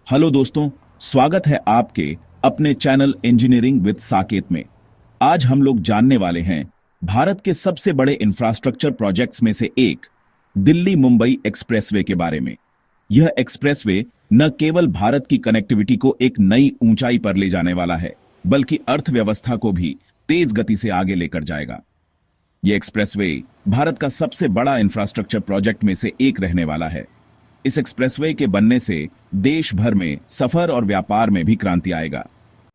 Hello दोस्तों, स्वागत है आपके अपने चैनल इंजीनियरिंग विद साकेत में। आज हम लोग जानने वाले हैं भारत के सबसे बड़े इंफ्रास्ट्रक्चर प्रोजेक्ट्स में से एक दिल्ली मुंबई एक्सप्रेसवे के बारे में। यह एक्सप्रेसवे न केवल भारत की कनेक्टिविटी को एक नई ऊंचाई पर ले जाने वाला है, बल्कि अर्थव्यवस्था को भी तेज गति से आगे लेकर जाएगा। यह एक्सप्रेसवे भारत का सबसे बड़ा इंफ्रास्ट्रक्चर प्रोजेक्ट में से एक रहने वाला है। इस एक्सप्रेसवे के बनने से देश भर में सफर और व्यापार में भी क्रांति आएगा।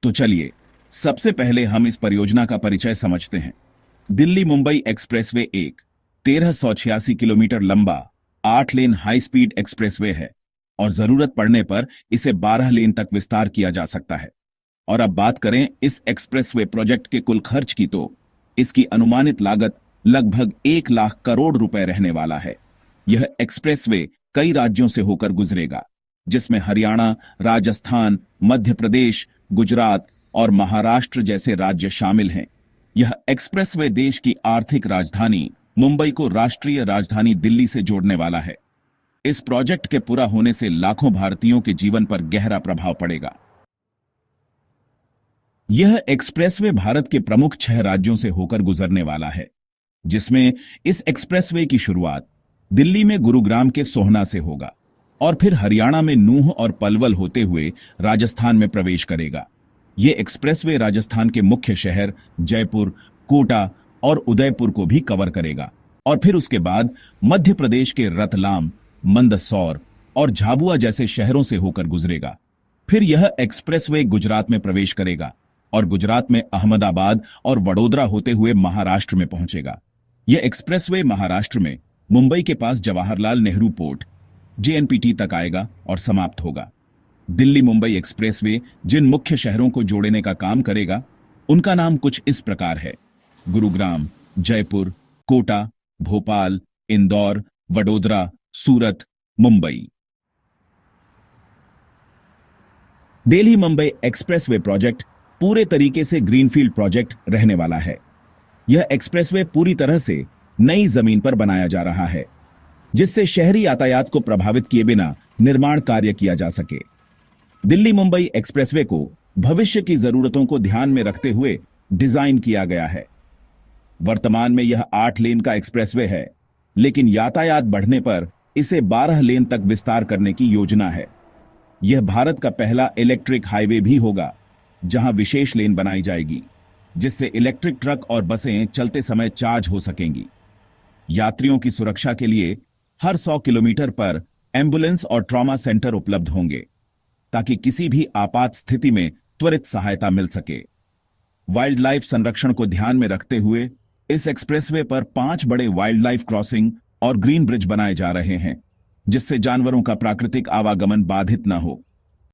तो चलिए सबसे पहले हम इस परियोजना का परिचय समझते हैं। दिल्ली मुंबई एक्सप्रेसवे एक 1386 किलोमीटर लंबा 8 लेन हाई स्पीड एक्सप्रेसवे है और जरूरत पड़ने पर इसे 12 लेन तक विस्तार किया जा सकता है। और अब बात करें इस एक्सप्रेसवे प्रोजेक्ट के कुल खर्च की, तो इसकी अनुमानित लागत लगभग 1 लाख करोड़ रुपए रहने वाला है। यह एक्सप्रेसवे कई राज्यों से होकर गुजरेगा, जिसमें हरियाणा, राजस्थान, मध्य प्रदेश, गुजरात और महाराष्ट्र जैसे राज्य शामिल हैं। यह एक्सप्रेसवे देश की आर्थिक राजधानी मुंबई को राष्ट्रीय राजधानी दिल्ली से जोड़ने वाला है। इस प्रोजेक्ट के पूरा होने से लाखों भारतीयों के जीवन पर गहरा प्रभाव पड़ेगा। यह एक्सप्रेसवे भारत के प्रमुख 6 राज्यों से होकर गुजरने वाला है, जिसमें इस एक्सप्रेसवे की शुरुआत दिल्ली में गुरुग्राम के सोहना से होगा और फिर हरियाणा में नूह और पलवल होते हुए राजस्थान में प्रवेश करेगा। यह एक्सप्रेसवे राजस्थान के मुख्य शहर जयपुर, कोटा और उदयपुर को भी कवर करेगा और फिर उसके बाद मध्य प्रदेश के रतलाम, मंदसौर और झाबुआ जैसे शहरों से होकर गुजरेगा। फिर यह एक्सप्रेसवे गुजरात में प्रवेश करेगा और गुजरात में अहमदाबाद और वडोदरा होते हुए महाराष्ट्र में पहुंचेगा। यह एक्सप्रेसवे महाराष्ट्र में मुंबई के पास जवाहरलाल नेहरू पोर्ट जेएनपीटी तक आएगा और समाप्त होगा। दिल्ली मुंबई एक्सप्रेसवे जिन मुख्य शहरों को जोड़ने का काम करेगा, उनका नाम कुछ इस प्रकार है: गुरुग्राम, जयपुर, कोटा, भोपाल, इंदौर, वडोदरा, सूरत, मुंबई। दिल्ली मुंबई एक्सप्रेसवे प्रोजेक्ट पूरे तरीके से ग्रीनफील्ड प्रोजेक्ट रहने वाला है। यह एक्सप्रेसवे पूरी तरह से नई जमीन पर बनाया जा रहा है, जिससे शहरी यातायात को प्रभावित किए बिना निर्माण कार्य किया जा सके। दिल्ली मुंबई एक्सप्रेसवे को भविष्य की जरूरतों को ध्यान में रखते हुए डिजाइन किया गया है। वर्तमान में यह 8 लेन का एक्सप्रेसवे है, लेकिन यातायात बढ़ने पर इसे 12 लेन तक विस्तार करने की योजना है। यह भारत का पहला इलेक्ट्रिक हाईवे भी होगा, जहां विशेष लेन बनाई जाएगी, जिससे इलेक्ट्रिक ट्रक और बसें चलते समय चार्ज हो सकेंगी। यात्रियों की सुरक्षा के लिए हर 100 किलोमीटर पर एम्बुलेंस और ट्रॉमा सेंटर उपलब्ध होंगे, ताकि किसी भी आपात स्थिति में त्वरित सहायता मिल सके। वाइल्ड लाइफ संरक्षण को ध्यान में रखते हुए इस एक्सप्रेसवे पर 5 बड़े वाइल्ड लाइफ क्रॉसिंग और ग्रीन ब्रिज बनाए जा रहे हैं, जिससे जानवरों का प्राकृतिक आवागमन बाधित न हो।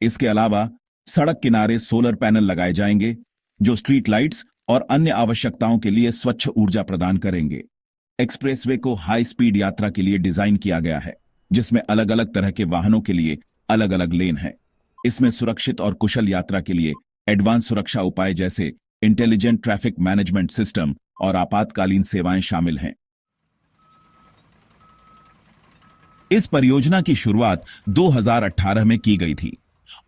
इसके अलावा सड़क किनारे सोलर पैनल लगाए जाएंगे, जो स्ट्रीट लाइट्स और अन्य आवश्यकताओं के लिए स्वच्छ ऊर्जा प्रदान करेंगे। एक्सप्रेसवे को हाई स्पीड यात्रा के लिए डिजाइन किया गया है, जिसमें अलग अलग तरह के वाहनों के लिए अलग अलग लेन हैं। इसमें सुरक्षित और कुशल यात्रा के लिए एडवांस सुरक्षा उपाय जैसे इंटेलिजेंट ट्रैफिक मैनेजमेंट सिस्टम और आपातकालीन सेवाएं शामिल हैं। इस परियोजना की शुरुआत 2018 में की गई थी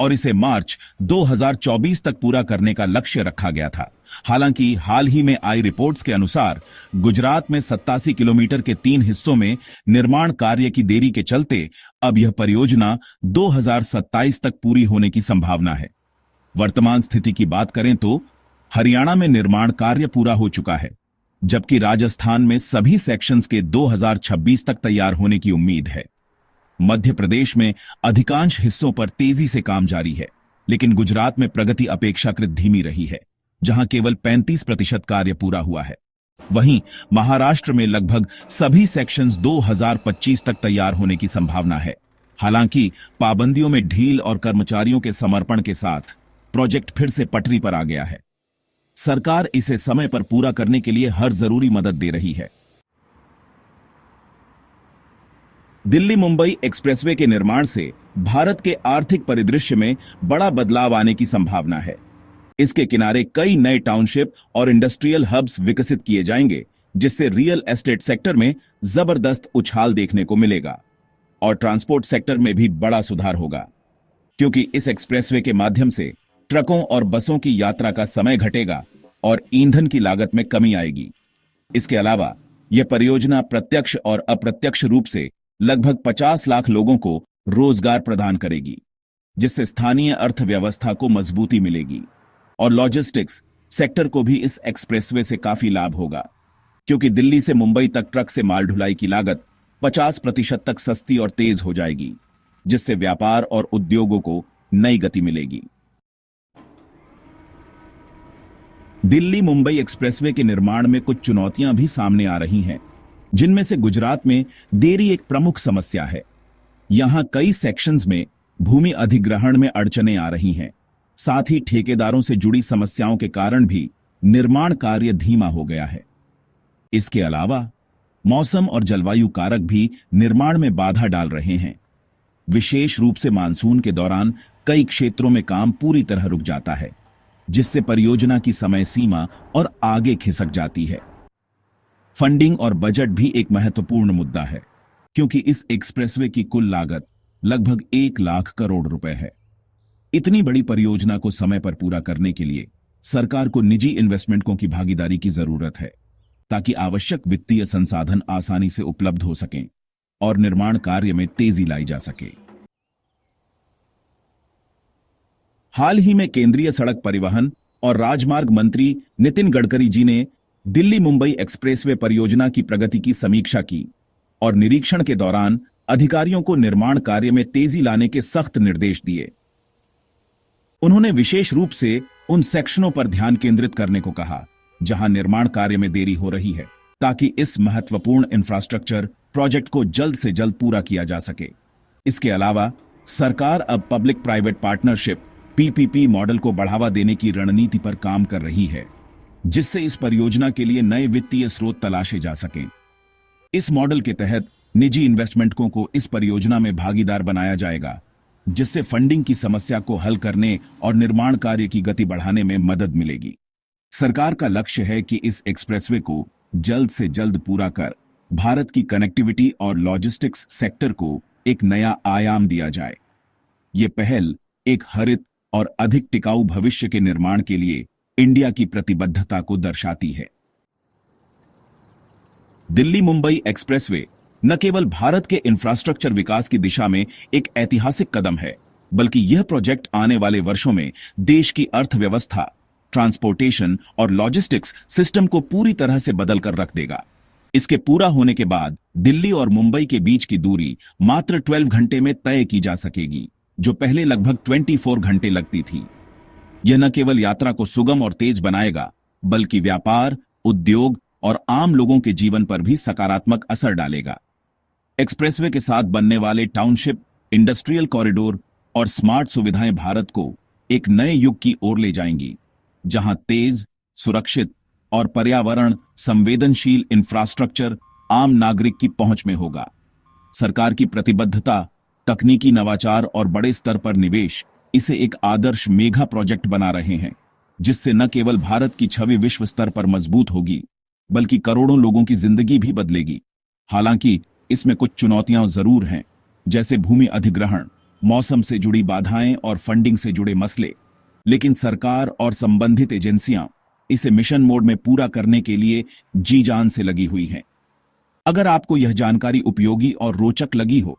और इसे मार्च 2024 तक पूरा करने का लक्ष्य रखा गया था। हालांकि हाल ही में आई रिपोर्ट्स के अनुसार गुजरात में 87 किलोमीटर के 3 हिस्सों में निर्माण कार्य की देरी के चलते अब यह परियोजना 2027 तक पूरी होने की संभावना है। वर्तमान स्थिति की बात करें तो हरियाणा में निर्माण कार्य पूरा हो चुका है, जबकि राजस्थान में सभी सेक्शंस के 2026 तक तैयार होने की उम्मीद है। मध्य प्रदेश में अधिकांश हिस्सों पर तेजी से काम जारी है, लेकिन गुजरात में प्रगति अपेक्षाकृत धीमी रही है, जहां केवल 35% कार्य पूरा हुआ है। वहीं महाराष्ट्र में लगभग सभी सेक्शंस 2025 तक तैयार होने की संभावना है। हालांकि पाबंदियों में ढील और कर्मचारियों के समर्पण के साथ प्रोजेक्ट फिर से पटरी पर आ गया है। सरकार इसे समय पर पूरा करने के लिए हर जरूरी मदद दे रही है। दिल्ली मुंबई एक्सप्रेसवे के निर्माण से भारत के आर्थिक परिदृश्य में बड़ा बदलाव आने की संभावना है। इसके किनारे कई नए टाउनशिप और इंडस्ट्रियल हब्स विकसित किए जाएंगे, जिससे रियल एस्टेट सेक्टर में जबरदस्त उछाल देखने को मिलेगा और ट्रांसपोर्ट सेक्टर में भी बड़ा सुधार होगा। क्योंकि इस एक्सप्रेसवे के माध्यम से ट्रकों और बसों की यात्रा का समय घटेगा और ईंधन की लागत में कमी आएगी। इसके अलावा यह परियोजना प्रत्यक्ष और अप्रत्यक्ष रूप से लगभग 50 लाख लोगों को रोजगार प्रदान करेगी, जिससे स्थानीय अर्थव्यवस्था को मजबूती मिलेगी और लॉजिस्टिक्स सेक्टर को भी इस एक्सप्रेसवे से काफी लाभ होगा, क्योंकि दिल्ली से मुंबई तक ट्रक से माल ढुलाई की लागत 50% तक सस्ती और तेज हो जाएगी, जिससे व्यापार और उद्योगों को नई गति मिलेगी। दिल्ली मुंबई एक्सप्रेसवे के निर्माण में कुछ चुनौतियां भी सामने आ रही हैं, जिनमें से गुजरात में देरी एक प्रमुख समस्या है। यहां कई सेक्शंस में भूमि अधिग्रहण में अड़चनें आ रही हैं। साथ ही ठेकेदारों से जुड़ी समस्याओं के कारण भी निर्माण कार्य धीमा हो गया है। इसके अलावा मौसम और जलवायु कारक भी निर्माण में बाधा डाल रहे हैं। विशेष रूप से मानसून के दौरान कई क्षेत्रों में काम पूरी तरह रुक जाता है, जिससे परियोजना की समय सीमा और आगे खिसक जाती है। फंडिंग और बजट भी एक महत्वपूर्ण मुद्दा है, क्योंकि इस एक्सप्रेसवे की कुल लागत लगभग 1 लाख करोड़ रुपए है। इतनी बड़ी परियोजना को समय पर पूरा करने के लिए सरकार को निजी इन्वेस्टमेंटों की भागीदारी की जरूरत है, ताकि आवश्यक वित्तीय संसाधन आसानी से उपलब्ध हो सकें और निर्माण कार्य में तेजी लाई जा सके। हाल ही में केंद्रीय सड़क परिवहन और राजमार्ग मंत्री नितिन गडकरी जी ने दिल्ली मुंबई एक्सप्रेसवे परियोजना की प्रगति की समीक्षा की और निरीक्षण के दौरान अधिकारियों को निर्माण कार्य में तेजी लाने के सख्त निर्देश दिए। उन्होंने विशेष रूप से उन सेक्शनों पर ध्यान केंद्रित करने को कहा जहां निर्माण कार्य में देरी हो रही है, ताकि इस महत्वपूर्ण इंफ्रास्ट्रक्चर प्रोजेक्ट को जल्द से जल्द पूरा किया जा सके। इसके अलावा सरकार अब public private partnership PPP model को बढ़ावा देने की रणनीति पर काम कर रही है, जिससे इस परियोजना के लिए नए वित्तीय स्रोत तलाशे जा सकें। इस मॉडल के तहत निजी इन्वेस्टमेंटों को इस परियोजना में भागीदार बनाया जाएगा, जिससे फंडिंग की समस्या को हल करने और निर्माण कार्य की गति बढ़ाने में मदद मिलेगी। सरकार का लक्ष्य है कि इस एक्सप्रेसवे को जल्द से जल्द पूरा कर भारत की कनेक्टिविटी और लॉजिस्टिक्स सेक्टर को एक नया आयाम दिया जाए। ये पहल एक हरित और अधिक टिकाऊ भविष्य के निर्माण के लिए इंडिया की प्रतिबद्धता को दर्शाती है। दिल्ली मुंबई एक्सप्रेसवे न केवल भारत के इंफ्रास्ट्रक्चर विकास की दिशा में एक ऐतिहासिक कदम है, बल्कि यह प्रोजेक्ट आने वाले वर्षों में देश की अर्थव्यवस्था, ट्रांसपोर्टेशन और लॉजिस्टिक्स सिस्टम को पूरी तरह से बदल कर रख देगा। इसके पूरा होने के बाद दिल्ली और मुंबई के बीच की दूरी मात्र 12 घंटे में तय की जा सकेगी, जो पहले लगभग 24 घंटे लगती थी। यह न केवल यात्रा को सुगम और तेज बनाएगा, बल्कि व्यापार, उद्योग और आम लोगों के जीवन पर भी सकारात्मक असर डालेगा। एक्सप्रेसवे के साथ बनने वाले टाउनशिप, इंडस्ट्रियल कॉरिडोर और स्मार्ट सुविधाएं भारत को एक नए युग की ओर ले जाएंगी, जहां तेज, सुरक्षित और पर्यावरण संवेदनशील इंफ्रास्ट्रक्चर आम नागरिक की पहुंच में होगा। सरकार की प्रतिबद्धता, तकनीकी नवाचार और बड़े स्तर पर निवेश इसे एक आदर्श मेगा प्रोजेक्ट बना रहे हैं, जिससे न केवल भारत की छवि विश्व स्तर पर मजबूत होगी, बल्कि करोड़ों लोगों की जिंदगी भी बदलेगी। हालांकि इसमें कुछ चुनौतियां जरूर हैं, जैसे भूमि अधिग्रहण, मौसम से जुड़ी बाधाएं और फंडिंग से जुड़े मसले, लेकिन सरकार और संबंधित एजेंसियां इसे मिशन मोड में पूरा करने के लिए जी जान से लगी हुई हैं। अगर आपको यह जानकारी उपयोगी और रोचक लगी हो,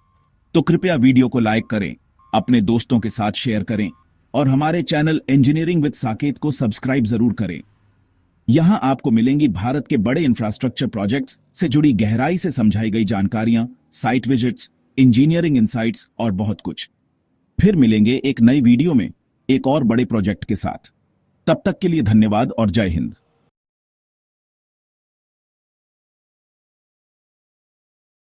तो कृपया वीडियो को लाइक करें, अपने दोस्तों के साथ शेयर करें और हमारे चैनल इंजीनियरिंग विद साकेत को सब्सक्राइब जरूर करें। यहां आपको मिलेंगी भारत के बड़े इंफ्रास्ट्रक्चर प्रोजेक्ट्स से जुड़ी गहराई से समझाई गई जानकारियां, साइट विजिट्स, इंजीनियरिंग इनसाइट्स और बहुत कुछ। फिर मिलेंगे एक नई वीडियो में एक और बड़े प्रोजेक्ट के साथ। तब तक के लिए धन्यवाद और जय हिंद।